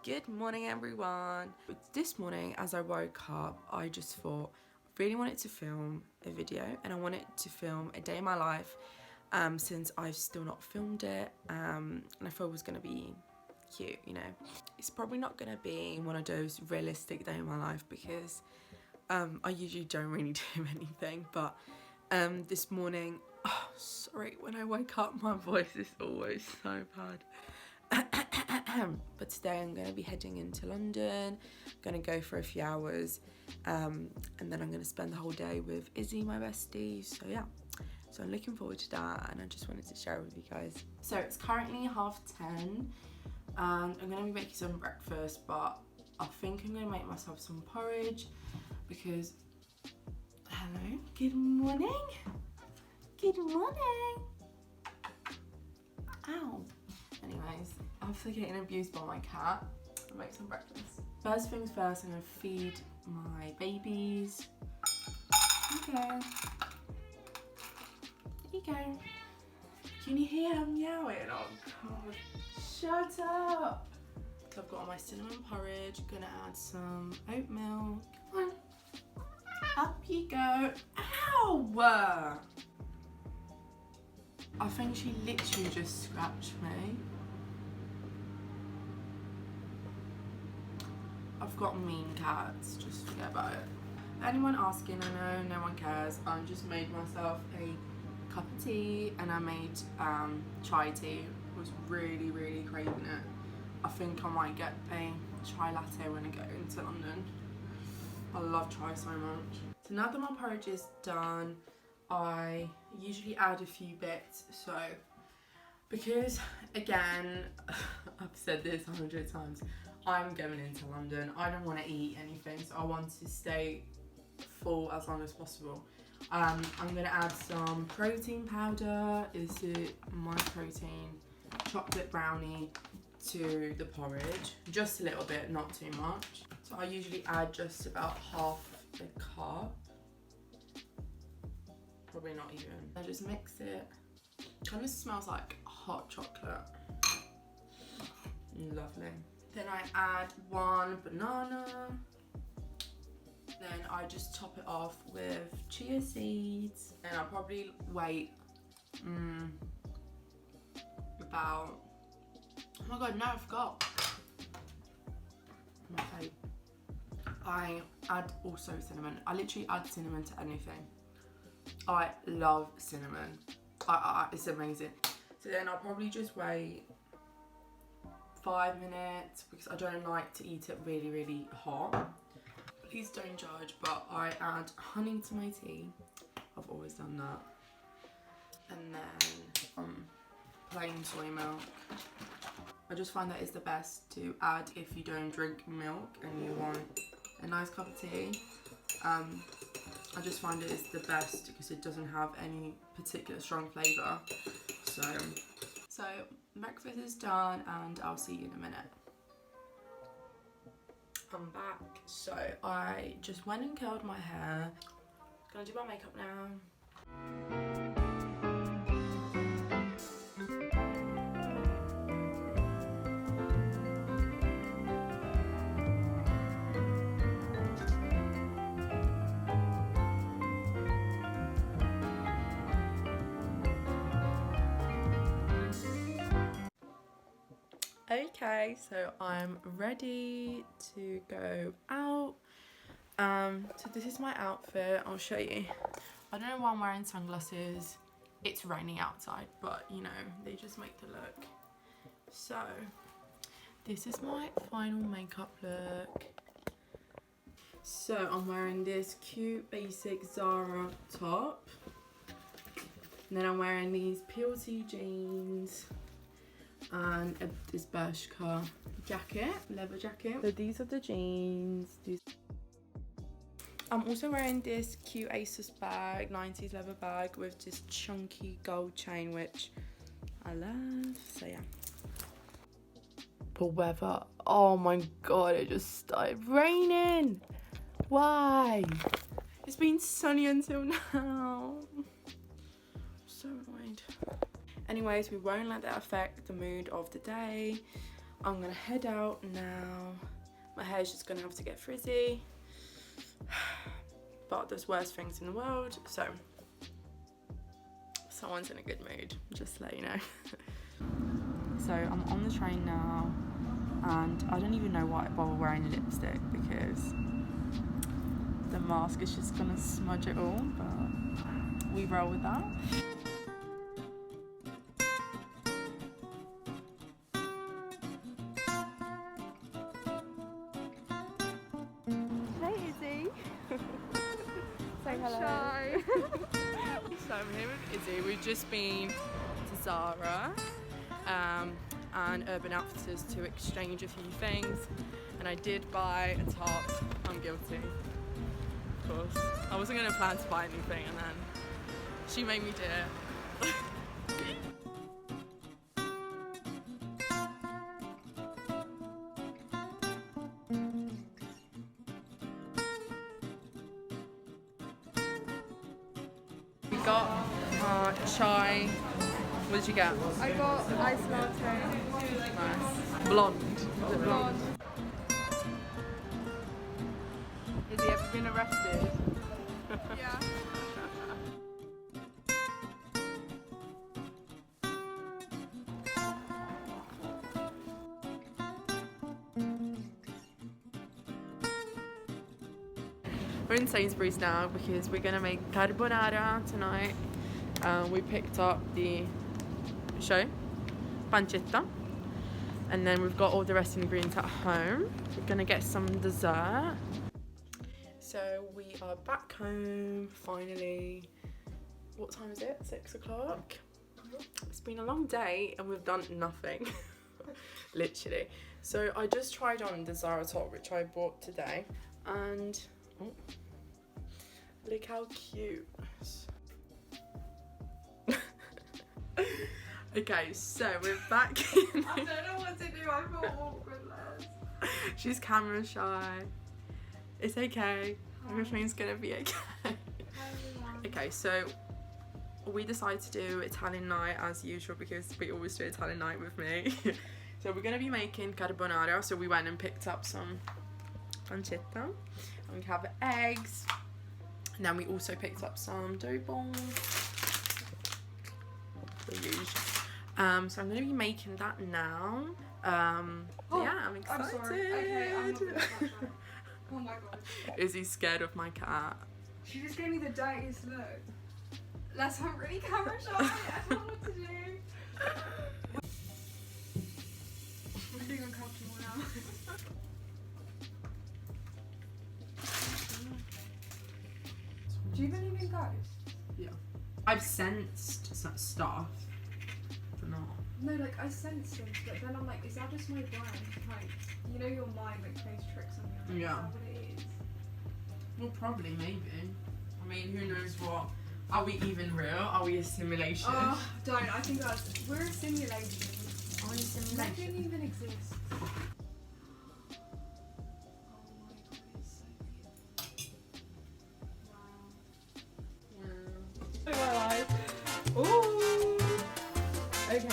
Good morning, everyone. This morning as I woke up, I just thought I really wanted to film a video, and I wanted to film a day in my life since I've still not filmed it, and I thought it was going to be cute, you know. It's probably not going to be one of those realistic day in my life because I usually don't really do anything, but this morning, oh sorry, when I wake up my voice is always so bad. But today I'm going to be heading into London, going to go for a few hours, and then I'm going to spend the whole day with Izzy, my bestie. So yeah, so I'm looking forward to that, and I just wanted to share it with you guys. So it's currently 10:30, and I'm going to be making some breakfast, but I think I'm going to make myself some porridge because, hello, good morning, good morning, ow. Anyways, after getting abused by my cat, I'll make some breakfast. First things first, I'm going to feed my babies. Okay. There you go. Can you hear him meowing? Oh god. Shut up! So I've got my cinnamon porridge, gonna add some oat milk. Come on. Up you go. Ow! I think she literally just scratched me. I've got mean cats, just forget about it. Anyone asking, I know no one cares. I just made myself a cup of tea, and I made chai tea. I was really, really craving it. I think I might get a chai latte when I go into London. I love chai so much. So now that my porridge is done, I usually add a few bits. So because, again, I've said this 100 times, I'm going into London. I don't want to eat anything, so I want to stay full as long as possible. I'm going to add some protein powder. This is my protein chocolate brownie to the porridge. Just a little bit, not too much. So I usually add just about half a cup. Probably not even. I just mix it. Kind of smells like hot chocolate. Lovely. Then I add 1 banana. Then I just top it off with chia seeds. And I'll probably wait about, oh my god, no, I forgot. My fave. I add also cinnamon. I literally add cinnamon to anything. I love cinnamon. It's amazing. So then I'll probably just wait 5 minutes because I don't like to eat it really, really hot. Please don't judge, but I add honey to my tea. I've always done that. And then plain soy milk. I just find that it's the best to add if you don't drink milk and you want a nice cup of tea. I just find it is the best because it doesn't have any particular strong flavour. So breakfast is done, and I'll see you in a minute. I'm back. So I just went and curled my hair. Gonna do my makeup now. Okay, so I'm ready to go out. So this is my outfit. I'll show you. I don't know why I'm wearing sunglasses. It's raining outside, but you know, they just make the look. So this is my final makeup look. So I'm wearing this cute basic Zara top. And then I'm wearing these PLT jeans and this Bershka jacket, leather jacket. So these are the jeans. I'm also wearing this cute ASOS bag, 90s leather bag with this chunky gold chain, which I love. So yeah. The weather, oh my god, it just started raining. Why? It's been sunny until now. so annoyed. Anyways, we won't let that affect the mood of the day. I'm gonna head out now. My hair's just gonna have to get frizzy. But there's worse things in the world, so someone's in a good mood, just to let you know. So I'm on the train now, and I don't even know why I bother wearing lipstick because the mask is just gonna smudge it all, but we roll with that. Hey Izzy. Say hello. Shy. So I'm here with Izzy. We've just been to Zara and Urban Outfitters to exchange a few things, and I did buy a top. I'm guilty, of course. I wasn't going to plan to buy anything, and then she made me do it. We got chai. What did you get? I got ice latte. Nice. Blonde. Is it blonde? Has he ever been arrested? Yeah. We're in Sainsbury's now because we're gonna make carbonara tonight. We picked up the pancetta, and then we've got all the rest of the ingredients at home. We're gonna get some dessert. So we are back home finally. What time is it? 6 o'clock. It's been a long day and we've done nothing. Literally. So I just tried on the Zara top which I bought today, and oh, look how cute. Okay, so we're back in. I don't know what to do, I feel awkwardness. She's camera shy. It's okay. Everything's gonna be okay. Okay, so we decided to do Italian night as usual because we always do Italian night with me. So we're gonna be making carbonara. So we went and picked up some pancetta, and we have eggs, and then we also picked up some dough balls. The usual. So I'm gonna be making that now. Yeah, I'm excited. I'm sorry. Okay, I'm not gonna touch her. Oh my god. Izzy's scared of my cat. She just gave me the dirtiest look. That's I'm really camera shy. I don't know what to do. I'm feeling uncomfortable now. Do you believe in ghosts? Yeah. I've sensed some stuff, but not. No, like I sense them, but then I'm like, is that just my brain? Like, you know, your mind like plays tricks on you. Like, Yeah. Is that what it is? Well, probably, maybe. I mean, who knows what? Are we even real? Are we a simulation? Oh, don't. I think we're a simulation. Are we a simulation? Nothing even exists. Ooh. Okay.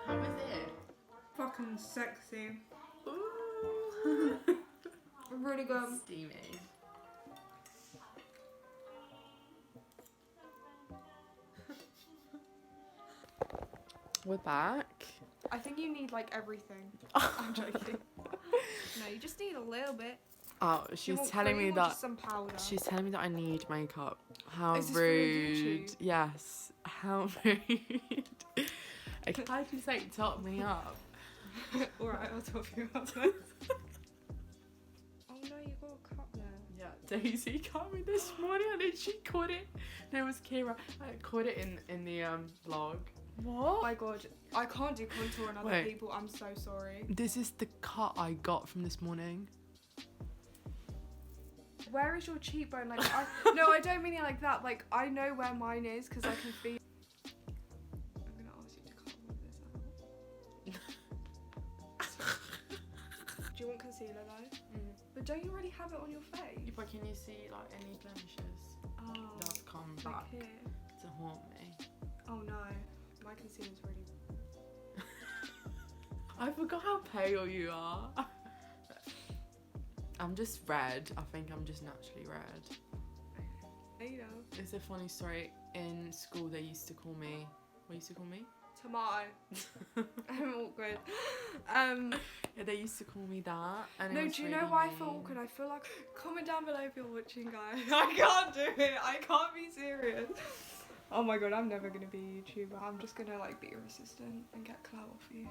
How is it? Fucking sexy. Ooh. Really good. Steamy. We're back. I think you need like everything. I'm joking. No, you just need a little bit. Oh, You she's want telling cream me or that. just some powder. She's telling me that I need makeup. How Is this for your rude. YouTube? Yes. How rude. Okay, how do you say top me up? Alright, I'll top you up then. Oh no, you got a cup there. Yeah, Daisy caught me this morning and then she caught it. No, it was Kira. I caught it in the vlog. What? Oh my god, I can't do contour on other Wait. people. I'm so sorry. This is the cut I got from this morning. where is your cheekbone? Like, no, I don't mean it like that. Like, I know where mine is because I can feel. I'm gonna ask you to cut all of this out. Do you want concealer though? But don't you already have it on your face? But can you see like any blemishes? Oh, That's come like back here. to haunt me. Oh no, my concealer's really. I forgot how pale you are. I'm just red. I think I'm just naturally red. There you go. It's a funny story. In school, they used to call me. What used to call me? Tomato. I'm awkward. Yeah, they used to call me that. And No, it was do you really know why I mean. feel awkward? I feel like. Comment down below if you're watching, guys. I can't do it. I can't be serious. Oh my god, I'm never gonna be a YouTuber. I'm just gonna like be your assistant and get clout off you.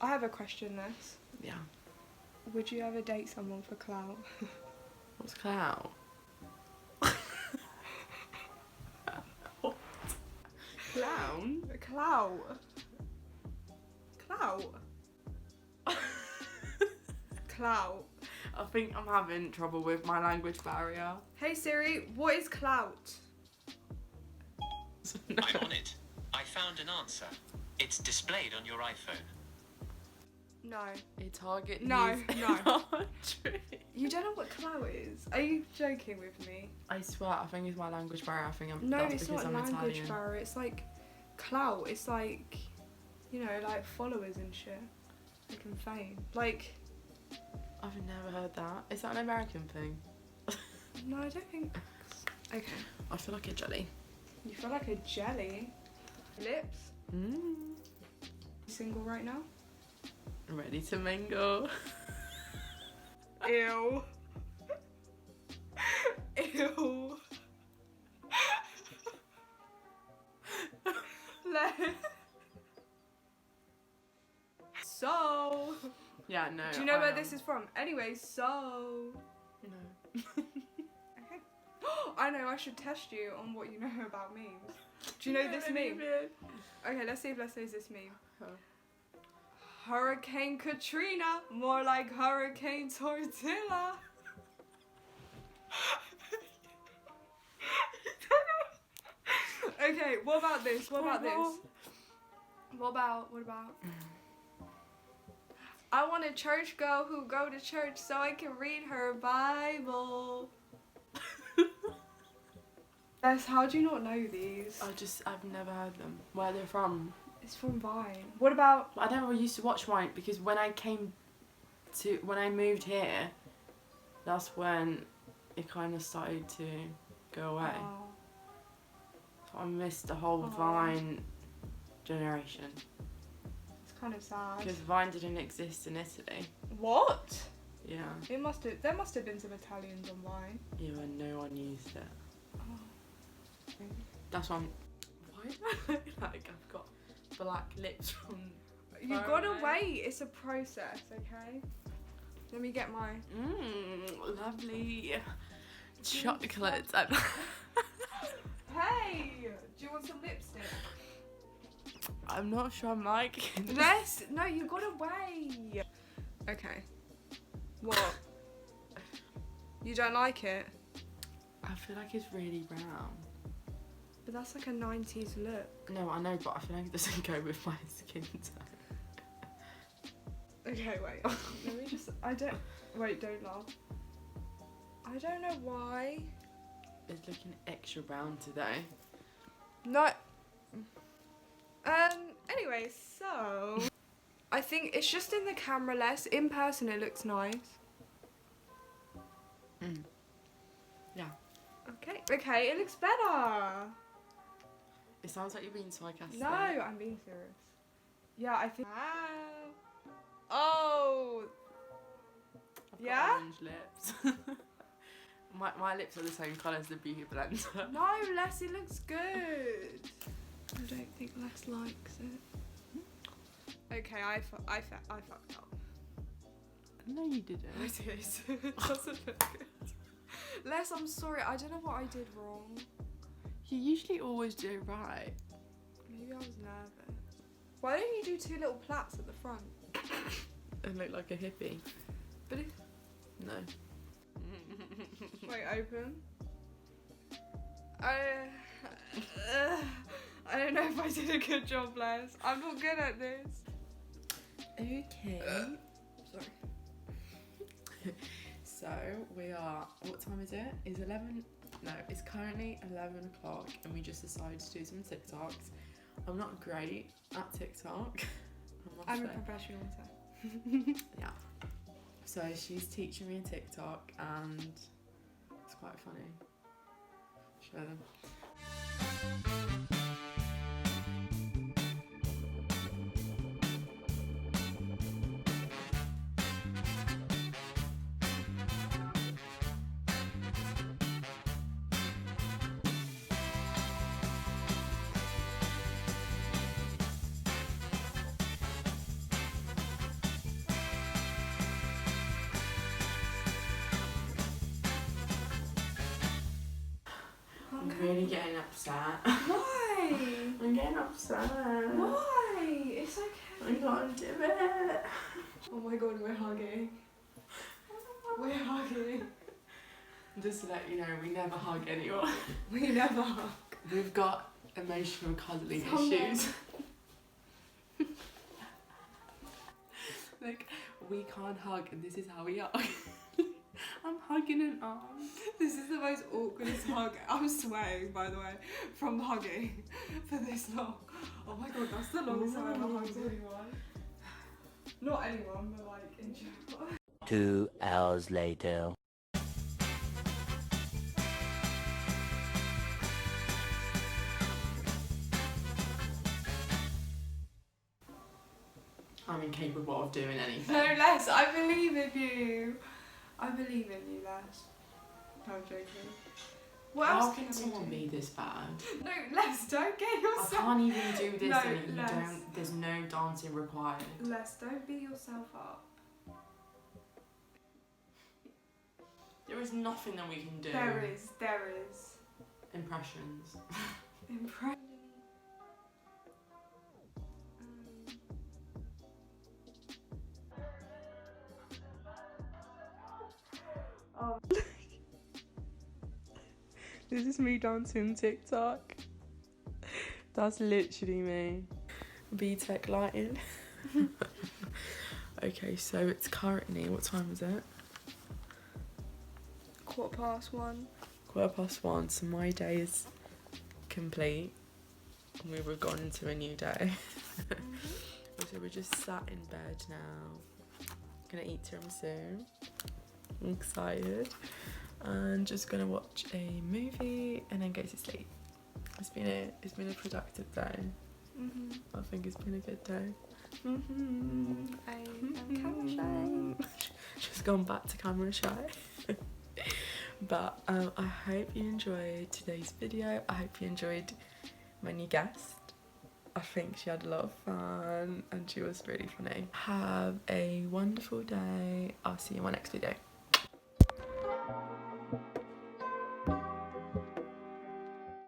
I have a question, Ness. Yeah. Would you ever date someone for clout? What's clout? What? Clown? Clout. Clout. Clout. I think I'm having trouble with my language barrier. Hey Siri, what is clout? No. I'm on it. I found an answer. It's displayed on your iPhone. No. A target. No, use no. imagery. You don't know what clout is? Are you joking with me? I swear, I think it's my language barrier. I think I'm. No, that's it's because not a I'm language Italian. barrier. It's like clout. It's like, you know, like followers and shit. Like and fame. Like, I've never heard that. Is that an American thing? no, I don't think. Okay. I feel like a jelly. You feel like a jelly. Lips. Mm. Single right now? Ready to mingle. Ew. Ew. So. Yeah, no. Do you know I where am. this is from? Anyway, so. No. Okay. I know, I should test you on what you know about memes. Do you know this meme? Okay, let's see if Let's knows this meme. Huh. Hurricane Katrina, more like Hurricane Tortilla. Okay, what about this? What about this? What about? I want a church girl who go to church so I can read her Bible. Bess, how do you not know these? I've never heard them. Where they're from? It's from Vine. What about? I never used to watch Vine because when I moved here, that's when it kind of started to go away. Oh, So I missed the whole Oh. Vine generation it's kind of sad. because Vine didn't exist in Italy. What? Yeah. It must have. There must have been some Italians on Vine. Yeah, and no one used it. Oh. That's why why do I look like I've got black lips from... You far gotta away? wait. It's a process, okay? Let me get my. Lovely chocolate. Hey, do you want some lipstick? I'm not sure I'm liking this. No, you gotta wait. Okay. What? You don't like it? I feel like it's really brown. But that's like a 90s look. No, I know, but I feel like it doesn't go with my skin tone. Okay, wait. Let me just. Wait, don't laugh. I don't know why. It's looking extra brown today. No. Anyway, so. I think it's just in the camera less. In person, it looks nice. Yeah. Okay, it looks better. It sounds like you're being sarcastic. No, I'm being serious. Yeah, I think. Oh. I've got Yeah? orange lips. my lips are the same colour as the beauty blender. No, Les, it looks good. I don't think Les likes it. Okay, I fucked up. No, you didn't. I did. It doesn't look good. Les, I'm sorry. I don't know what I did wrong. You usually always do right. Maybe I was nervous. Why don't you do two little plaits at the front? And look like a hippie. But if No. Wait, open. I don't know if I did a good job, Les. I'm not good at this. Okay. Sorry. So we are, what time is it? It's 11, no, it's currently 11 o'clock and we just decided to do some TikToks. I'm not great at TikTok. I'm a professional, so. Yeah. So she's teaching me a TikTok and it's quite funny. Show them. I'm really getting upset. Why? I'm getting upset. Why? It's okay. I can't do it. Oh my god, we're hugging. We're hugging. Just to let you know, we never hug anyone. We never hug. We've got emotional cuddling Someone- issues. Like, we can't hug and this is how we are. I'm hugging an arm. This is the most awkwardest hug. I'm sweating, by the way, from hugging for this long. Oh my god, that's the longest I've ever hugged anyone. Not anyone, but like in general. 2 hours later. I'm incapable of doing anything. No, Les, I believe in you. I believe in you, Les. No, I'm joking. What How else can we someone do? be this bad? No, Les, don't get I yourself. can't even do this No, and you Les. don't, there's no dancing required. Les, don't beat yourself up. There is nothing that we can do. There is. Impressions. Impression. Oh. This is me dancing TikTok. That's literally me. B-Tech lighting. Okay, so it's currently, what time is it? 1:15. 1:15, so my day is complete. And we were gone into a new day. So we're just sat in bed now. Gonna eat tiramisu. I'm excited. And just gonna watch a movie and then go to sleep. It's been a productive day. I think it's been a good day. I am camera shy. She's gone back to camera shy. But I hope you enjoyed today's video. I hope you enjoyed my new guest. I think she had a lot of fun and she was really funny. Have a wonderful day. I'll see you in my next video.